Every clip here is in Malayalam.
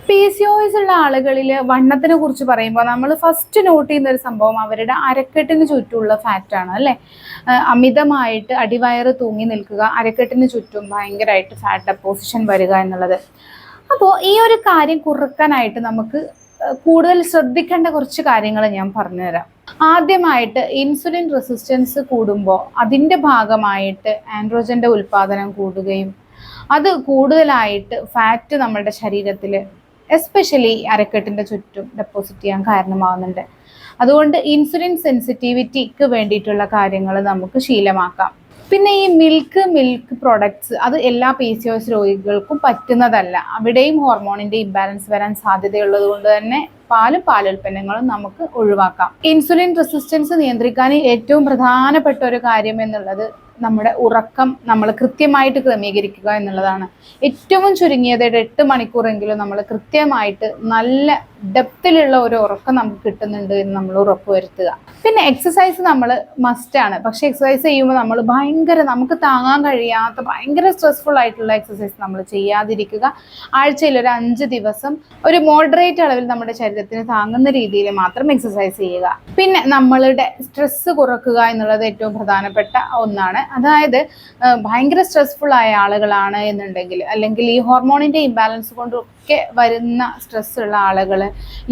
PCOS ഉള്ള ആളുകളിൽ വണ്ണത്തിനെ കുറിച്ച് പറയുമ്പോൾ നമ്മൾ ഫസ്റ്റ് നോട്ട് ചെയ്യുന്ന ഒരു സംഭവം അവരുടെ അരക്കെട്ടിന് ചുറ്റുമുള്ള ഫാറ്റാണ് അല്ലേ. അമിതമായിട്ട് അടിവയറ് തൂങ്ങി നിൽക്കുക, അരക്കെട്ടിന് ചുറ്റും ഭയങ്കരമായിട്ട് ഫാറ്റ് ഡെപ്പോസിഷൻ വരിക എന്നുള്ളത്. അപ്പോൾ ഈ ഒരു കാര്യം കുറക്കാനായിട്ട് നമുക്ക് കൂടുതൽ ശ്രദ്ധിക്കേണ്ട കുറച്ച് കാര്യങ്ങൾ ഞാൻ പറഞ്ഞുതരാം. ആദ്യമായിട്ട് ഇൻസുലിൻ റെസിസ്റ്റൻസ് കൂടുമ്പോൾ അതിൻ്റെ ഭാഗമായിട്ട് ആൻഡ്രോജൻ്റെ ഉൽപ്പാദനം കൂടുകയും അത് കൂടുതലായിട്ട് ഫാറ്റ് നമ്മളുടെ ശരീരത്തിൽ എസ്പെഷ്യലി അരക്കെട്ടിൻ്റെ ചുറ്റും ഡെപ്പോസിറ്റ് ചെയ്യാൻ കാരണമാകുന്നുണ്ട്. അതുകൊണ്ട് ഇൻസുലിൻ സെൻസിറ്റിവിറ്റിക്ക് വേണ്ടിയിട്ടുള്ള കാര്യങ്ങൾ നമുക്ക് ശീലമാക്കാം. പിന്നെ ഈ മിൽക്ക് പ്രൊഡക്ട്സ് അത് എല്ലാ PCOS രോഗികൾക്കും പറ്റുന്നതല്ല. അവിടെയും ഹോർമോണിൻ്റെ ഇംബാലൻസ് വരാൻ സാധ്യതയുള്ളത് കൊണ്ട് തന്നെ പാലുൽപ്പന്നങ്ങളും നമുക്ക് ഒഴിവാക്കാം. ഇൻസുലിൻ റെസിസ്റ്റൻസ് നിയന്ത്രിക്കാൻ ഏറ്റവും പ്രധാനപ്പെട്ട ഒരു കാര്യം എന്നുള്ളത് നമ്മുടെ ഉറക്കം നമ്മൾ കൃത്യമായിട്ട് ക്രമീകരിക്കുക എന്നുള്ളതാണ്. ഏറ്റവും ചുരുങ്ങിയത് 8 മണിക്കൂറെങ്കിലും നമ്മൾ കൃത്യമായിട്ട് നല്ല ഡെപ്തിലുള്ള ഒരു ഉറക്കം നമുക്ക് കിട്ടുന്നുണ്ട് എന്ന് നമ്മൾ ഉറപ്പുവരുത്തുക. പിന്നെ എക്സസൈസ് നമ്മൾ മസ്റ്റാണ്. പക്ഷെ എക്സസൈസ് ചെയ്യുമ്പോൾ നമ്മൾ നമുക്ക് താങ്ങാൻ കഴിയാത്ത ഭയങ്കര സ്ട്രെസ്ഫുൾ ആയിട്ടുള്ള എക്സസൈസ് നമ്മൾ ചെയ്യാതിരിക്കുക. ആഴ്ചയിൽ ഒരു 5 ദിവസം ഒരു മോഡറേറ്റ് അളവിൽ നമ്മുടെ ശരീരത്തിന് താങ്ങുന്ന രീതിയിൽ മാത്രം എക്സസൈസ് ചെയ്യുക. പിന്നെ നമ്മളുടെ സ്ട്രെസ് കുറക്കുക എന്നുള്ളത് ഏറ്റവും പ്രധാനപ്പെട്ട ഒന്നാണ്. അതായത് ഭയങ്കര സ്ട്രെസ്ഫുൾ ആയ ആളുകളാണ് എന്നുണ്ടെങ്കിൽ, അല്ലെങ്കിൽ ഈ ഹോർമോണിൻ്റെ ഇംബാലൻസ് കൊണ്ടൊക്കെ വരുന്ന സ്ട്രെസ് ഉള്ള ആളുകൾ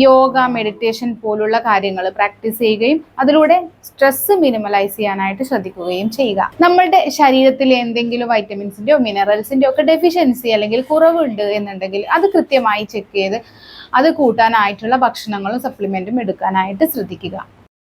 യോഗ, മെഡിറ്റേഷൻ പോലുള്ള കാര്യങ്ങൾ പ്രാക്ടീസ് ചെയ്യുകയും അതിലൂടെ സ്ട്രെസ് മിനിമലൈസ് ചെയ്യാനായിട്ട് ശ്രദ്ധിക്കുകയും ചെയ്യുക. നമ്മളുടെ ശരീരത്തിൽ എന്തെങ്കിലും വൈറ്റമിൻസിൻ്റെയോ മിനറൽസിൻ്റെയോ ഒക്കെ ഡെഫിഷ്യൻസി അല്ലെങ്കിൽ കുറവുണ്ട് എന്നുണ്ടെങ്കിൽ അത് കൃത്യമായി ചെക്ക് ചെയ്ത് അത് കൂട്ടാനായിട്ടുള്ള ഭക്ഷണങ്ങളും സപ്ലിമെൻറ്റും എടുക്കാനായിട്ട് ശ്രദ്ധിക്കുക.